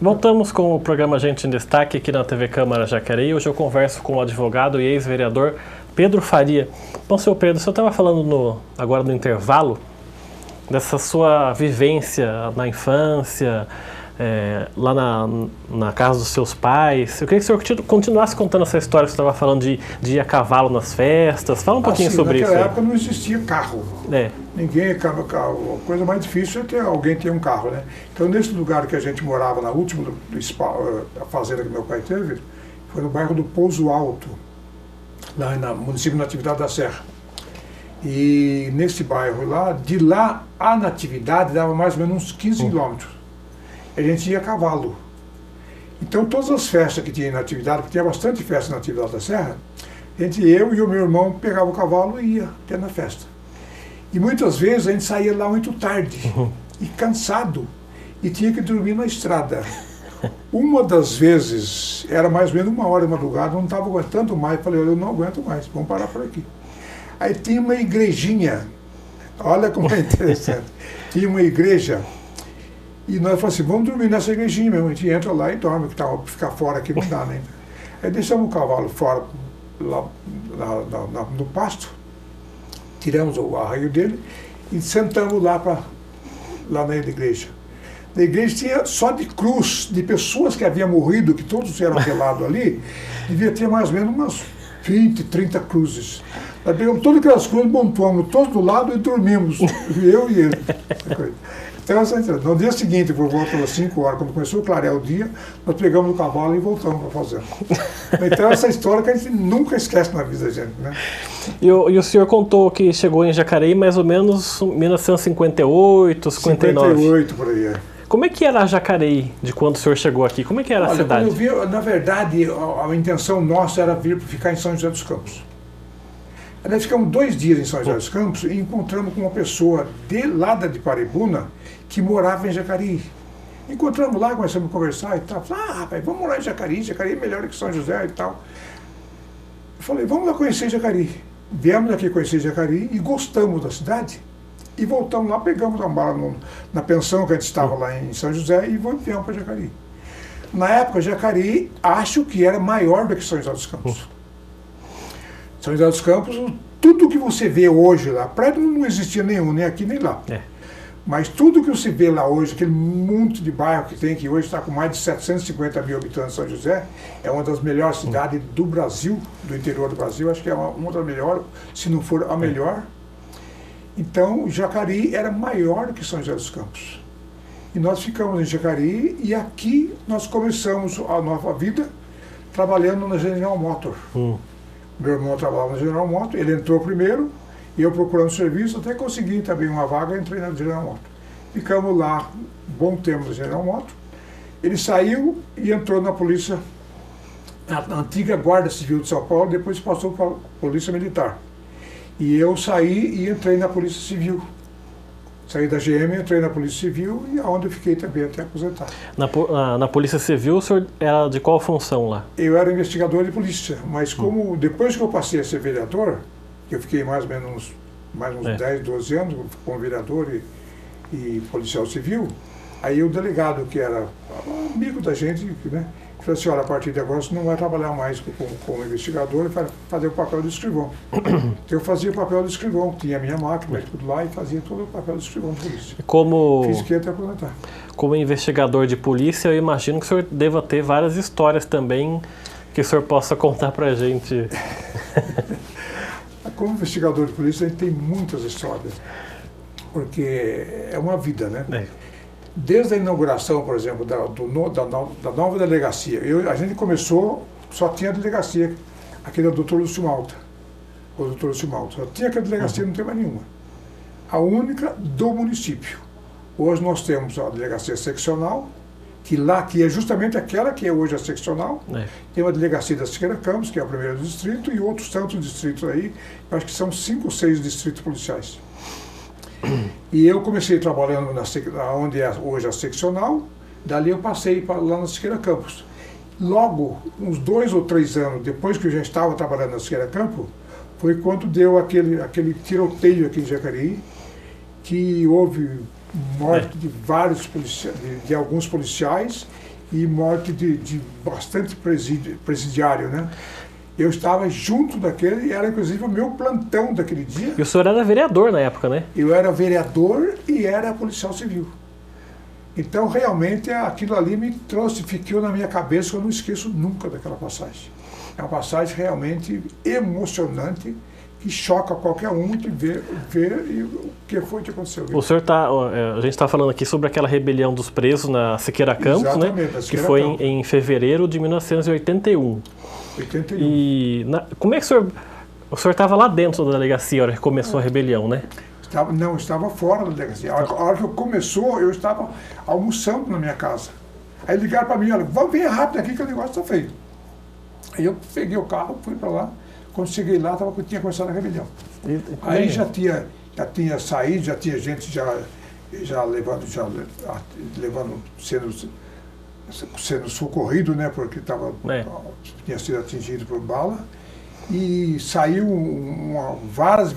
Voltamos com o programa Gente em Destaque aqui na TV Câmara Jacareí. Hoje eu converso com o advogado e ex-vereador Pedro Faria. Bom, senhor Pedro, o senhor estava falando agora no intervalo dessa sua vivência na infância, lá na casa dos seus pais. Eu queria que o senhor continuasse contando essa história que você estava falando de ir a cavalo nas festas. Fala um pouquinho sobre isso. Naquela época não existia carro. Ninguém, a coisa mais difícil é ter alguém ter um carro, né? Então, nesse lugar que a gente morava, na última a fazenda que meu pai teve, foi no bairro do Pouso Alto, lá no município de Natividade da Serra. E nesse bairro lá, de lá a Natividade dava mais ou menos uns 15 quilômetros. A gente ia a cavalo. Então, todas as festas que tinha em Natividade, porque tinha bastante festa na Natividade da Serra, eu e o meu irmão pegava o cavalo e ia até na festa. E muitas vezes a gente saía lá muito tarde, e cansado, e tinha que dormir na estrada. Uma das vezes, era mais ou menos 1h da madrugada, não estava aguentando mais, falei, eu não aguento mais, vamos parar por aqui. Aí tinha uma igrejinha, olha como é interessante, tinha uma igreja, e nós falamos assim, vamos dormir nessa igrejinha mesmo, a gente entra lá e dorme, que ficar fora aqui não dá, né? Aí deixamos o cavalo fora, lá no pasto, tiramos o arraio dele e sentamos lá na igreja. Na igreja tinha só de cruz, de pessoas que haviam morrido, que todos eram velados ali, devia ter mais ou menos umas 20, 30 cruzes. Nós pegamos todas aquelas cruzes, montamos todos do lado e dormimos, eu e ele. Então, no dia seguinte, por volta das 5 horas, quando começou a clarear o dia, nós pegamos o cavalo e voltamos para fazer. Então, essa história que a gente nunca esquece na vida da gente, né? E o senhor contou que chegou em Jacareí mais ou menos em 1958, 59. 58, por aí, Como é que era Jacareí de quando o senhor chegou aqui? Como é que era a cidade? Quando eu vi, na verdade, a intenção nossa era vir ficar em São José dos Campos. Nós ficamos 2 dias em São José dos Campos e encontramos com uma pessoa lá de Paribuna que morava em Jacareí. Encontramos lá, começamos a conversar e tal. Rapaz, vamos morar em Jacareí, Jacareí é melhor que São José e tal. Eu falei, vamos lá conhecer Jacareí. Viemos aqui conhecer Jacareí e gostamos da cidade. E voltamos lá, pegamos a mala na pensão que a gente estava lá em São José e viemos para Jacareí. Na época, Jacareí, acho que era maior do que São José dos Campos. São José dos Campos, tudo que você vê hoje lá, prédio não existia nenhum, nem aqui nem lá. Mas tudo que você vê lá hoje, aquele monte de bairro que tem, que hoje está com mais de 750 mil habitantes, São José, é uma das melhores cidades do Brasil, do interior do Brasil, acho que é uma das melhores, se não for a melhor. Então, Jacareí era maior do que São José dos Campos. E nós ficamos em Jacareí e aqui nós começamos a nova vida trabalhando na General Motors. Meu irmão trabalhava na General Motors, ele entrou primeiro, e eu procurando serviço, até consegui também uma vaga, entrei na General Motors. Ficamos lá bom tempo na General Motors. Ele saiu e entrou na polícia, na antiga Guarda Civil de São Paulo, depois passou para a Polícia Militar. E eu saí e entrei na Polícia Civil. Saí da GM, entrei na Polícia Civil e aonde eu fiquei também até aposentar. Na Polícia Civil, o senhor era de qual função lá? Eu era investigador de polícia, mas como depois que eu passei a ser vereador, eu fiquei mais ou menos uns 10, 12 anos como vereador e policial civil, aí o delegado, que era amigo da gente, né, falou assim, olha, a partir de agora você não vai trabalhar mais como investigador e vai fazer o papel do escrivão. Então eu fazia o papel do escrivão, tinha a minha máquina e tudo lá e fazia todo o papel do escrivão de polícia. Fiz que até aposentar. Como investigador de polícia, eu imagino que o senhor deva ter várias histórias também que o senhor possa contar pra gente. Como investigador de polícia, a gente tem muitas histórias, porque é uma vida, né? Desde a inauguração, por exemplo, da nova delegacia, a gente começou, só tinha a delegacia, aqui da Dr. Lúcio Malta, só tinha aquela delegacia, não tem mais nenhuma. A única do município. Hoje nós temos a delegacia seccional, que é justamente aquela que é hoje a seccional. Tem uma delegacia da Siqueira Campos, que é o primeiro distrito, e outros tantos distritos aí, eu acho que são 5 ou 6 distritos policiais. E eu comecei trabalhando onde é hoje a seccional, dali eu passei lá na Siqueira Campos. Logo, uns 2 ou 3 anos depois que eu já estava trabalhando na Siqueira Campos, foi quando deu aquele tiroteio aqui em Jacareí, que houve morte de alguns policiais e morte de bastante presidiário, né? Eu estava junto daquele, e era inclusive o meu plantão daquele dia. E o senhor era vereador na época, né? Eu era vereador e era policial civil. Então, realmente, aquilo ali me trouxe, ficou na minha cabeça, eu não esqueço nunca daquela passagem. É uma passagem realmente emocionante, que choca qualquer um de ver o que foi que aconteceu. O senhor a gente está falando aqui sobre aquela rebelião dos presos na Siqueira Campos, exatamente, né? Que foi em fevereiro de 1981. 81. E como é que o senhor estava lá dentro da delegacia, a hora que começou a rebelião, né? Não, estava fora da delegacia. A hora que começou, eu estava almoçando na minha casa. Aí ligaram para mim, olha, vamos vir rápido aqui que o negócio está feio. Aí eu peguei o carro, fui para lá. Quando cheguei lá, tinha começado a rebelião. Aí já tinha saído, já tinha gente sendo socorrido, né, porque tinha sido atingido por bala. E saiu várias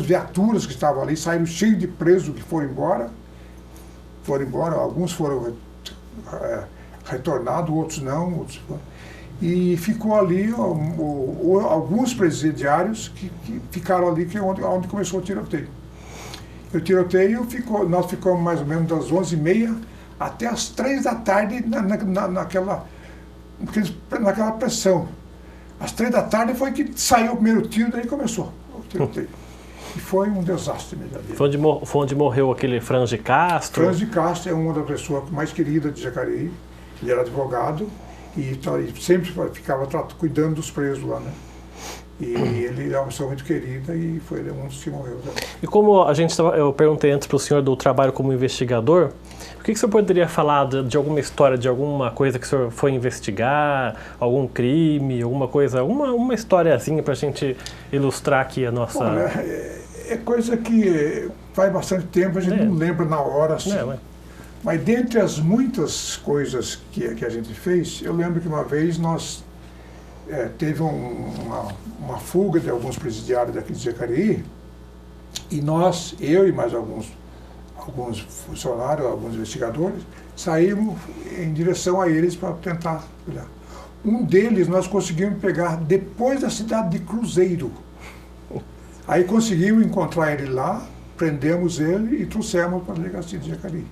viaturas que estavam ali, saíram cheios de presos que foram embora. Alguns foram retornados, outros não. E ficou ali alguns presidiários que ficaram ali, que é onde começou o tiroteio. O tiroteio nós ficamos mais ou menos das 11h30 até as 3 da tarde naquela pressão. Às 3 da tarde foi que saiu o primeiro tiro, daí começou o tiroteio. E foi um desastre verdadeiro. Foi onde morreu aquele Franz de Castro? Franz de Castro é uma das pessoas mais queridas de Jacareí. Ele era advogado e sempre ficava cuidando dos presos lá, né? E ele é uma pessoa muito querida e foi um dos que morreu. Né? E como eu perguntei antes para o senhor do trabalho como investigador, o que o senhor poderia falar de alguma história, de alguma coisa que o senhor foi investigar, algum crime, alguma coisa, uma historiazinha para a gente ilustrar aqui a nossa... Olha, é coisa que faz bastante tempo, a gente não lembra na hora, assim. Mas dentre as muitas coisas que a gente fez, eu lembro que uma vez nós teve uma fuga de alguns presidiários daqui de Jacareí, e eu e mais alguns funcionários, alguns investigadores, saímos em direção a eles para tentar olhar. Um deles nós conseguimos pegar depois da cidade de Cruzeiro. Aí conseguimos encontrar ele lá, prendemos ele e trouxemos para a delegacia de Jacareí.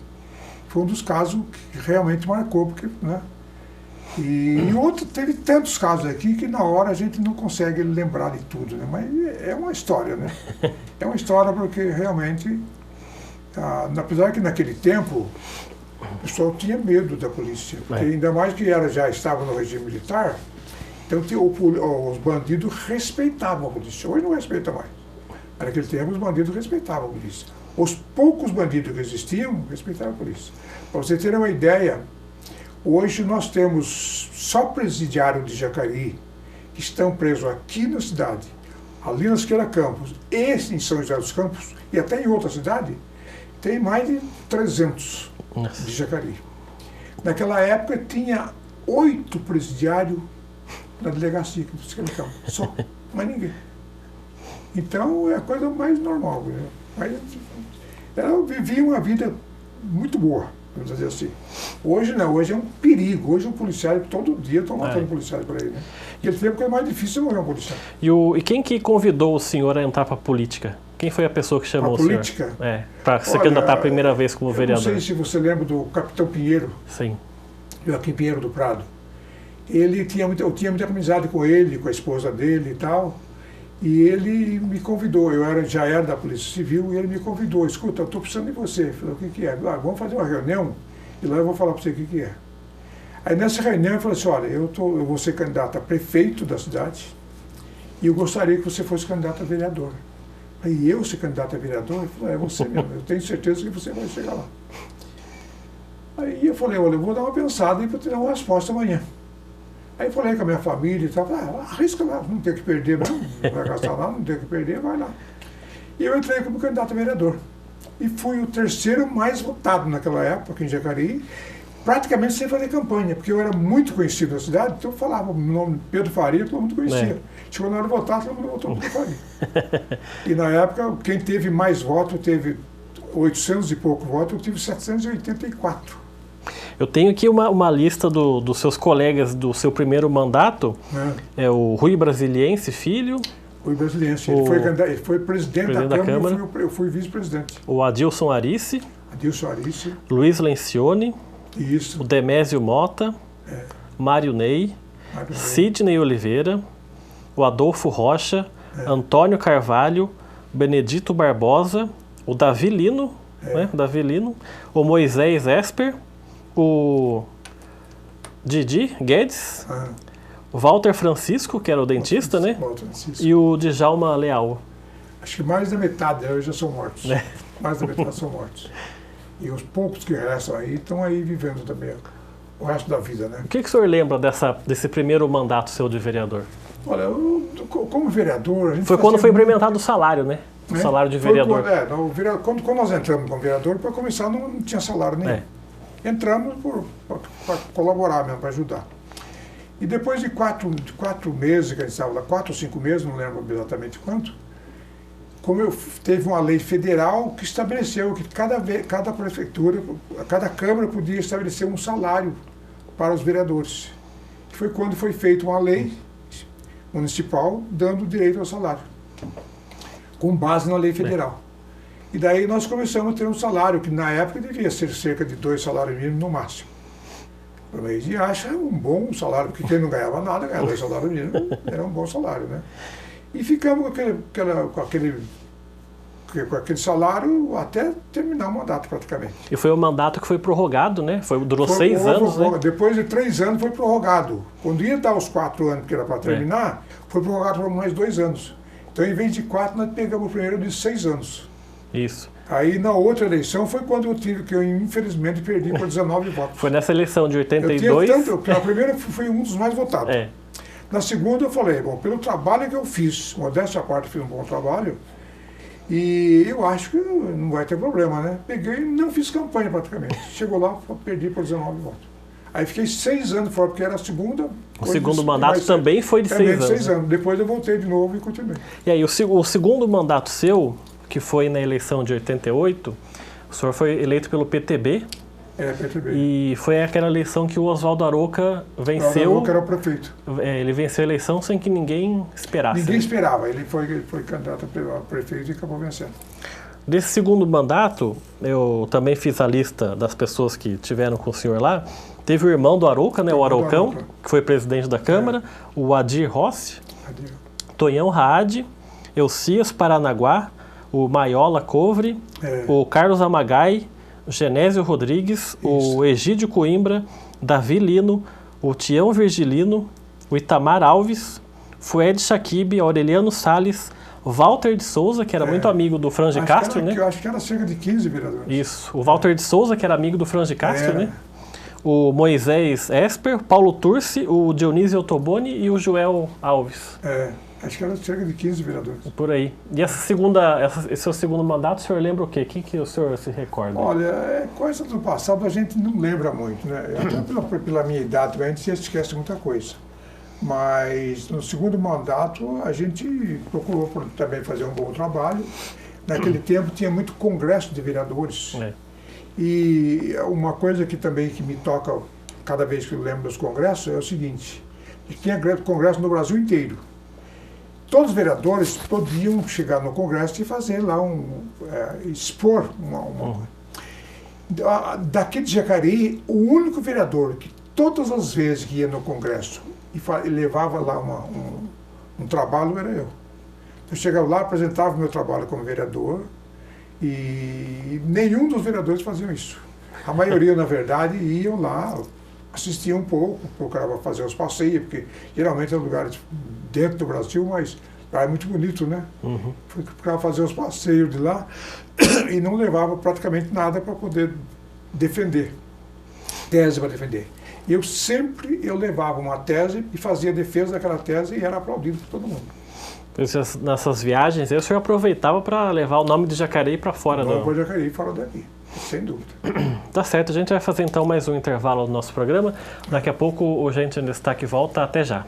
Foi um dos casos que realmente marcou, porque, né? E outro, teve tantos casos aqui que na hora a gente não consegue lembrar de tudo, né? Mas é uma história, né? É uma história porque realmente, apesar que naquele tempo o pessoal tinha medo da polícia, porque ainda mais que já estava no regime militar, então os bandidos respeitavam a polícia. Hoje não respeita mais. Mas naquele tempo os bandidos respeitavam a polícia. Os poucos bandidos que existiam respeitavam a polícia. Para você ter uma ideia, hoje nós temos só presidiários de Jacareí que estão presos aqui na cidade, ali na Siqueira Campos, e em São José dos Campos, e até em outra cidade, tem mais de 300 de Jacareí. Naquela época tinha 8 presidiários na delegacia aqui de Siqueira Campos, só, mais ninguém. Então é a coisa mais normal. Né? Mas eu vivi uma vida muito boa, vamos dizer assim. Hoje não, hoje é um perigo. Hoje o policial, todo dia estão matando policiais por aí. Né? E ele tempo que é mais difícil morrer um policial. E quem que convidou o senhor a entrar para a política? Quem foi a pessoa que chamou o senhor? Política? Para se candidatar a primeira vez como vereador. Não sei se você lembra do Capitão Pinheiro. Sim. Joaquim Pinheiro do Prado. Eu tinha muita amizade com ele, com a esposa dele e tal. E ele me convidou, já era da Polícia Civil, e ele me convidou, escuta, eu estou precisando de você. Eu falei, o que é? Vamos fazer uma reunião, e lá eu vou falar para você o que é. Aí nessa reunião eu falei assim, olha, eu vou ser candidato a prefeito da cidade, e eu gostaria que você fosse candidato a vereador. Aí eu ser candidato a vereador? Ele falou, é você mesmo, eu tenho certeza que você vai chegar lá. Aí eu falei, olha, eu vou dar uma pensada e vou te dar uma resposta amanhã. Aí falei com a minha família e tal, arrisca lá, não tem que perder não vai gastar lá, não tem que perder, vai lá. E eu entrei como candidato a vereador. E fui o terceiro mais votado naquela época, aqui em Jacareí, praticamente sem fazer campanha, porque eu era muito conhecido na cidade, então eu falava o nome Pedro Faria, todo mundo conhecia. Chegou na hora de votar, todo mundo votou Pedro Faria. E na época, quem teve mais votos, teve 800 e pouco votos, eu tive 784. Eu tenho aqui uma lista dos seus colegas do seu primeiro mandato. É o Rui Brasiliense Filho. Rui Brasiliense. Ele foi presidente da Câmara. Eu fui vice-presidente. O Adilson Arice. Luiz Lencioni. Isso. O Demésio Mota. Mário Ney. Sidney Oliveira. O Adolfo Rocha. Antônio Carvalho. Benedito Barbosa. O Davi Lino. Davi Lino. O Moisés Esper. O Didi Guedes. O Walter Francisco, que era o dentista, né? E o Djalma Leal. Acho que mais da metade hoje já são mortos. Mais da metade são mortos. E os poucos que restam aí estão aí vivendo também o resto da vida, né? O que o senhor lembra desse primeiro mandato seu de vereador? Olha, como vereador... A gente foi quando foi implementado o salário, né? O salário de vereador. Quando nós entramos como vereador, para começar não tinha salário nenhum. Entramos para colaborar mesmo, para ajudar. E depois de quatro meses, que a gente estava lá, 4 ou 5 meses, não lembro exatamente quanto, teve uma lei federal que estabeleceu que cada prefeitura, cada Câmara podia estabelecer um salário para os vereadores. Foi quando foi feita uma lei municipal dando direito ao salário, com base na lei federal. E daí nós começamos a ter um salário que na época devia ser cerca de 2 salários mínimos no máximo. E acha um bom salário, porque quem não ganhava nada, ganhava 2 salários mínimos, era um bom salário, né? E ficamos com aquele salário até terminar o mandato praticamente. E foi o mandato que foi prorrogado, né? Durou 6 anos, né? Depois de 3 anos foi prorrogado. Quando ia dar os 4 anos que era para terminar, foi prorrogado por mais 2 anos. Então, em vez de 4, nós pegamos o primeiro de 6 anos. Isso. Aí, na outra eleição, foi quando eu infelizmente perdi por 19 votos. Foi nessa eleição de 82? A primeira foi um dos mais votados. Na segunda, eu falei, bom, pelo trabalho que eu fiz, modéstia à parte, fiz um bom trabalho, e eu acho que não vai ter problema, né? Peguei e não fiz campanha praticamente. Chegou lá, perdi por 19 votos. Aí fiquei 6 anos fora, porque era a segunda. O segundo mandato também foi de 6 anos. 6 anos. Depois eu voltei de novo e continuei. E aí, o segundo mandato seu, que foi na eleição de 88, o senhor foi eleito pelo PTB. PTB. E foi aquela eleição que o Oswaldo Aroca venceu. O Aroca era o prefeito. Ele venceu a eleição sem que ninguém esperasse. Ninguém esperava. Ele foi candidato a prefeito e acabou vencendo. Desse segundo mandato, eu também fiz a lista das pessoas que tiveram com o senhor lá. Teve o irmão do Aroca, né, o Arocão, que foi presidente da Câmara, o Adir Rossi, Tonhão Raad, Elcias Paranaguá, o Maiola Covre, o Carlos Amagai, o Genésio Rodrigues, o Egídio Coimbra, Davi Lino, o Tião Virgilino, o Itamar Alves, Fued Shakib, Aureliano Salles, Walter de Souza, que era muito amigo do Franz de Castro, né? Eu acho que era cerca de 15 vereadores. Isso. O Walter de Souza, que era amigo do Franz de Castro, né? O Moisés Esper, Paulo Turci, o Dionísio Ottoboni e o Joel Alves. Acho que era cerca de 15 vereadores. Por aí. E esse seu segundo mandato, o senhor lembra o quê? O que o senhor se recorda? Olha, coisa do passado a gente não lembra muito, né? Até pela minha idade também, a gente esquece muita coisa. Mas no segundo mandato a gente procurou também fazer um bom trabalho. Naquele tempo tinha muito congresso de vereadores. E uma coisa que também me toca cada vez que eu lembro dos congressos é o seguinte: tinha congresso no Brasil inteiro. Todos os vereadores podiam chegar no congresso e fazer lá expor daqui de Jacareí, o único vereador que todas as vezes que ia no congresso e levava lá um trabalho era eu. Eu chegava lá, apresentava o meu trabalho como vereador e nenhum dos vereadores faziam isso. A maioria, na verdade, iam lá, assistiam um pouco, procuravam fazer os passeios, porque geralmente é lugares dentro do Brasil, mas lá é muito bonito, né? Procurava fazer os passeios de lá e não levava praticamente nada para poder defender, tese para defender. Eu sempre levava uma tese e fazia defesa daquela tese e era aplaudido por todo mundo. Nessas viagens, o senhor aproveitava para levar o nome de Jacareí para fora, não? O nome de Jacareí fora daqui, sem dúvida. Tá certo, a gente vai fazer então mais um intervalo do nosso programa. Daqui a pouco o Gente em Destaque volta. Até já.